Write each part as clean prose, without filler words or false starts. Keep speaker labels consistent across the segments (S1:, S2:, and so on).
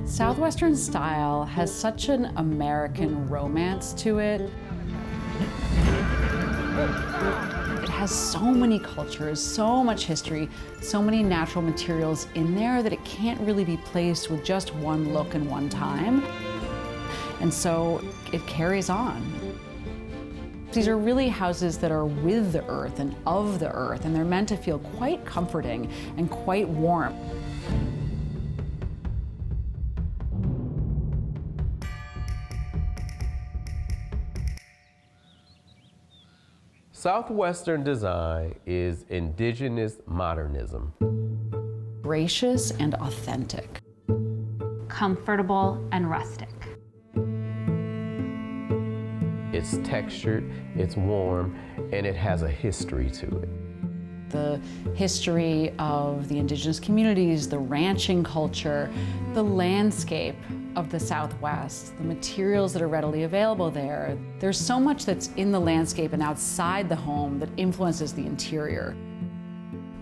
S1: Southwestern style has such an American romance to it. It has so many cultures, so much history, so many natural materials in there that it can't really be placed with just one look and one time. And so it carries on. These are really houses that are with the earth and of the earth, and they're meant to feel quite comforting and quite warm.
S2: Southwestern design is indigenous modernism.
S1: Gracious and authentic.
S3: Comfortable and rustic.
S2: It's textured, it's warm, and it has a history to it.
S1: The history of the indigenous communities, the ranching culture, the landscape of the Southwest, the materials that are readily available there. There's so much that's in the landscape and outside the home that influences the interior.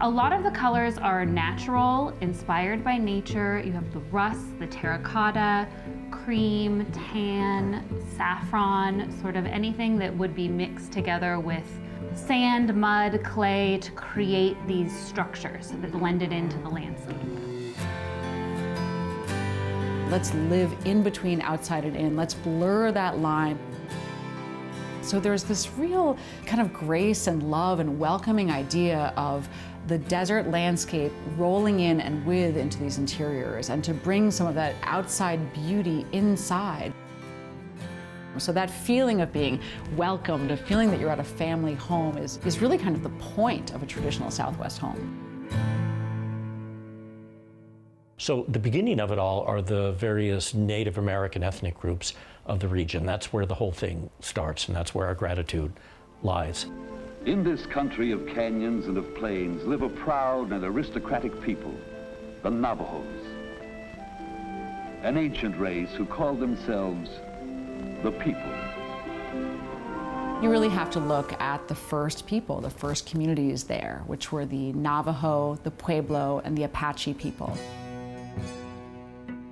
S3: A lot of the colors are natural, inspired by nature. You have the rust, the terracotta, cream, tan, saffron, sort of anything that would be mixed together with sand, mud, clay to create these structures that blended into the landscape.
S1: Let's live in between outside and in. Let's blur that line. So there's this real kind of grace and love and welcoming idea of the desert landscape rolling in and with into these interiors, and to bring some of that outside beauty inside. So that feeling of being welcomed, a feeling that you're at a family home is really kind of the point of a traditional Southwest home.
S4: So the beginning of it all are the various Native American ethnic groups of the region. That's where the whole thing starts, and that's where our gratitude lies.
S5: In this country of canyons and of plains live a proud and aristocratic people, the Navajos, an ancient race who called themselves the people.
S1: You really have to look at the first people, the first communities there, which were the Navajo, the Pueblo, and the Apache people.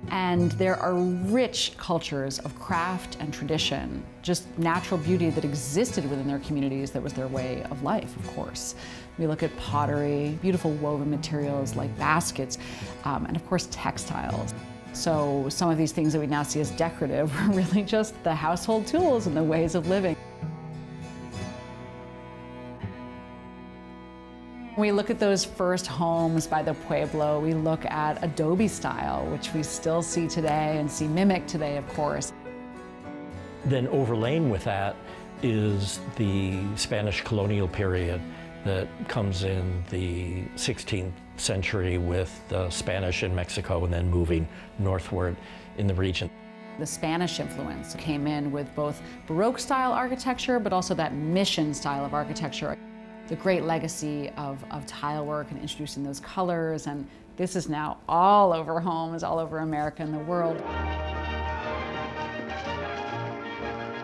S1: And there are rich cultures of craft and tradition, just natural beauty that existed within their communities that was their way of life, of course. We look at pottery, beautiful woven materials like baskets, and of course textiles. So some of these things that we now see as decorative were really just the household tools and the ways of living. When we look at those first homes by the Pueblo, we look at adobe style, which we still see today and see mimicked today, of course.
S4: Then overlaying with that is the Spanish colonial period that comes in the 16th century with the Spanish in Mexico and then moving northward in the region.
S1: The Spanish influence came in with both Baroque style architecture, but also that mission style of architecture. The great legacy of tile work and introducing those colors, and this is now all over homes, all over America and the world.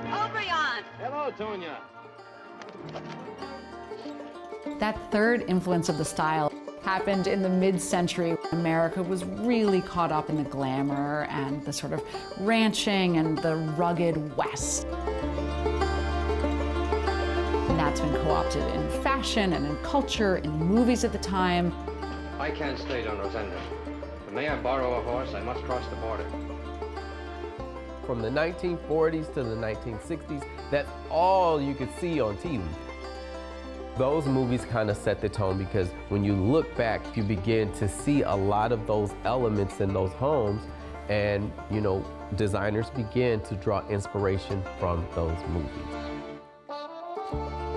S6: O'Brien!
S7: Hello, Tonya.
S1: That third influence of the style happened in the mid-century. America was really caught up in the glamour and the sort of ranching and the rugged West. And that's been co-opted in fashion and in culture, in movies at the time.
S7: I can't stay down Rosenda. But may I borrow a horse? I must cross the border.
S2: From the 1940s to the 1960s, that's all you could see on TV. Those movies kind of set the tone because when you look back, you begin to see a lot of those elements in those homes, and you know, designers begin to draw inspiration from those movies.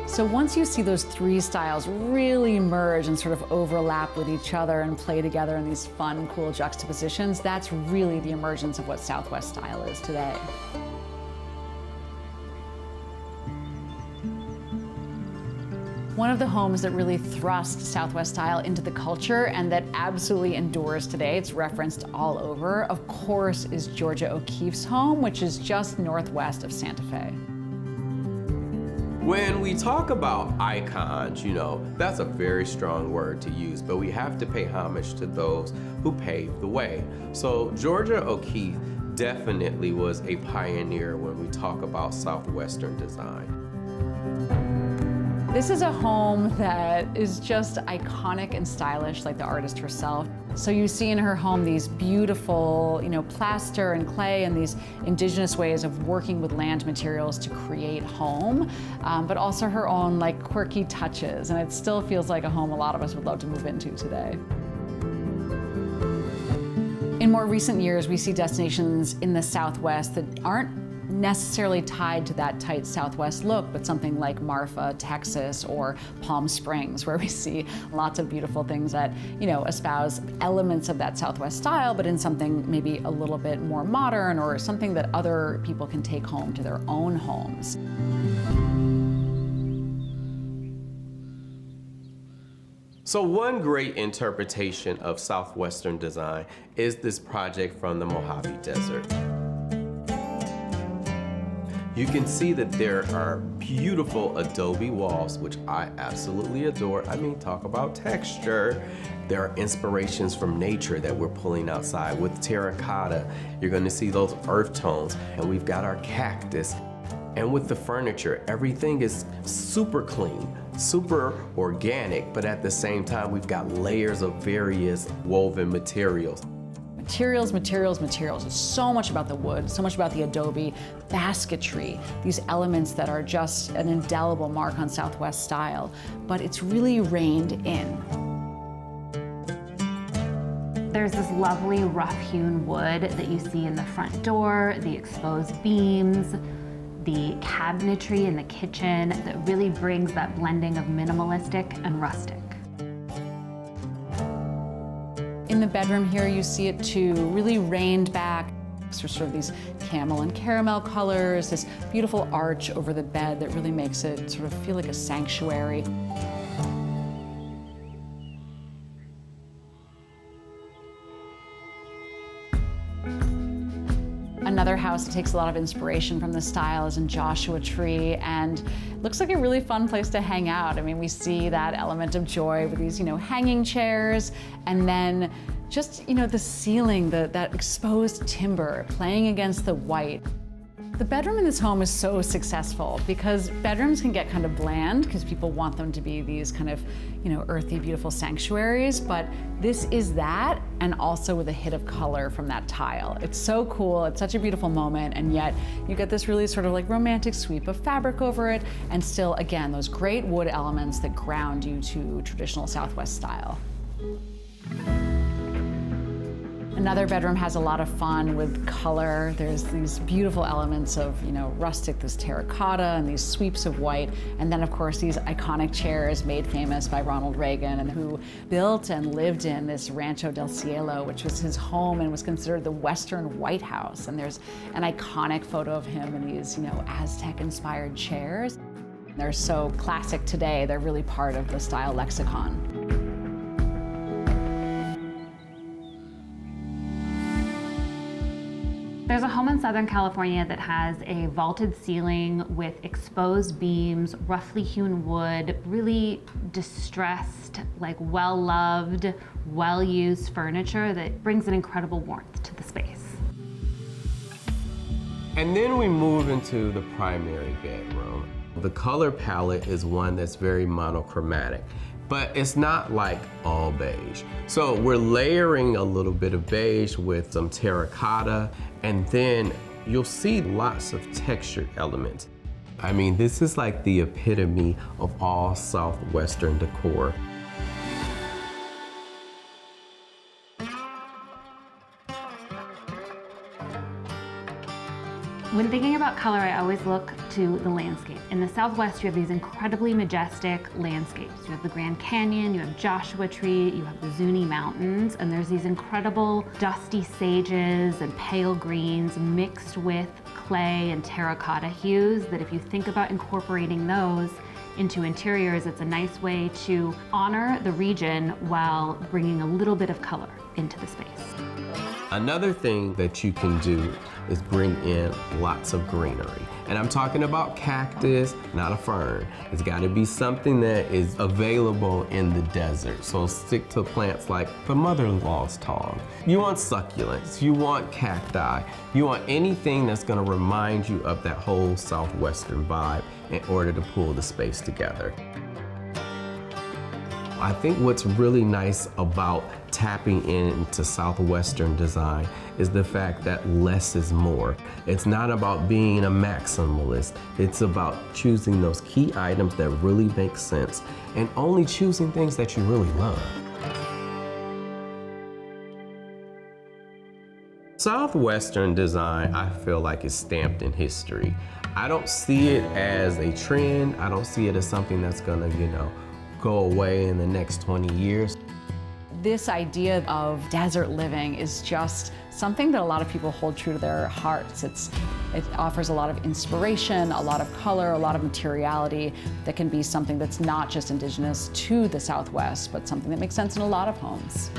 S1: So once you see those three styles really merge and sort of overlap with each other and play together in these fun, cool juxtapositions, that's really the emergence of what Southwest style is today. One of the homes that really thrust Southwest style into the culture and that absolutely endures today, it's referenced all over, of course, is Georgia O'Keeffe's home, which is just northwest of Santa Fe.
S2: When we talk about icons, you know, that's a very strong word to use, but we have to pay homage to those who paved the way. So Georgia O'Keeffe definitely was a pioneer when we talk about Southwestern design.
S1: This is a home that is just iconic and stylish, like the artist herself. So you see in her home these beautiful, you know, plaster and clay and these indigenous ways of working with land materials to create home, but also her own like quirky touches. And it still feels like a home a lot of us would love to move into today. In more recent years, we see destinations in the Southwest that aren't necessarily tied to that tight Southwest look, but something like Marfa, Texas, or Palm Springs, where we see lots of beautiful things that, you know, espouse elements of that Southwest style, but in something maybe a little bit more modern or something that other people can take home to their own homes.
S2: So one great interpretation of Southwestern design is this project from the Mojave Desert. You can see that there are beautiful adobe walls, which I absolutely adore. I mean, talk about texture. There are inspirations from nature that we're pulling outside. With terracotta, you're gonna see those earth tones, and we've got our cactus. And with the furniture, everything is super clean, super organic, but at the same time, we've got layers of various woven materials.
S1: Materials, materials, materials. It's so much about the wood, so much about the adobe, basketry, these elements that are just an indelible mark on Southwest style, but it's really reined in.
S3: There's this lovely rough-hewn wood that you see in the front door, the exposed beams, the cabinetry in the kitchen that really brings that blending of minimalistic and rustic.
S1: In the bedroom here, you see it too, really reined back. So sort of these camel and caramel colors, this beautiful arch over the bed that really makes it sort of feel like a sanctuary. Another house that takes a lot of inspiration from the style is in Joshua Tree, and looks like a really fun place to hang out. I mean, we see that element of joy with these, you know, hanging chairs, and then just, you know, the ceiling, that exposed timber playing against the white. The bedroom in this home is so successful because bedrooms can get kind of bland because people want them to be these kind of, you know, earthy, beautiful sanctuaries, but this is that, and also with a hit of color from that tile. It's so cool, it's such a beautiful moment, and yet you get this really sort of like romantic sweep of fabric over it, and still, again, those great wood elements that ground you to traditional Southwest style. Another bedroom has a lot of fun with color. There's these beautiful elements of, you know, rustic, this terracotta, and these sweeps of white. And then, of course, these iconic chairs made famous by Ronald Reagan, and who built and lived in this Rancho del Cielo, which was his home and was considered the Western White House. And there's an iconic photo of him in these, you know, Aztec-inspired chairs. They're so classic today. They're really part of the style lexicon.
S3: There's a home in Southern California that has a vaulted ceiling with exposed beams, roughly hewn wood, really distressed, like well-loved, well-used furniture that brings an incredible warmth to the space.
S2: And then we move into the primary bedroom. The color palette is one that's very monochromatic, but it's not like all beige. So we're layering a little bit of beige with some terracotta, and then you'll see lots of textured elements. I mean, this is like the epitome of all Southwestern decor.
S3: When thinking about color, I always look to the landscape. In the Southwest, you have these incredibly majestic landscapes. You have the Grand Canyon, you have Joshua Tree, you have the Zuni Mountains, and there's these incredible dusty sages and pale greens mixed with clay and terracotta hues that if you think about incorporating those into interiors, it's a nice way to honor the region while bringing a little bit of color into the space.
S2: Another thing that you can do is bring in lots of greenery. And I'm talking about cactus, not a fern. It's gotta be something that is available in the desert. So stick to plants like the mother-in-law's tongue. You want succulents, you want cacti, you want anything that's gonna remind you of that whole Southwestern vibe in order to pull the space together. I think what's really nice about tapping into Southwestern design is the fact that less is more. It's not about being a maximalist. It's about choosing those key items that really make sense and only choosing things that you really love. Southwestern design, I feel like, is stamped in history. I don't see it as a trend. I don't see it as something that's gonna, go away in the next 20 years.
S1: This idea of desert living is just something that a lot of people hold true to their hearts. It offers a lot of inspiration, a lot of color, a lot of materiality that can be something that's not just indigenous to the Southwest, but something that makes sense in a lot of homes.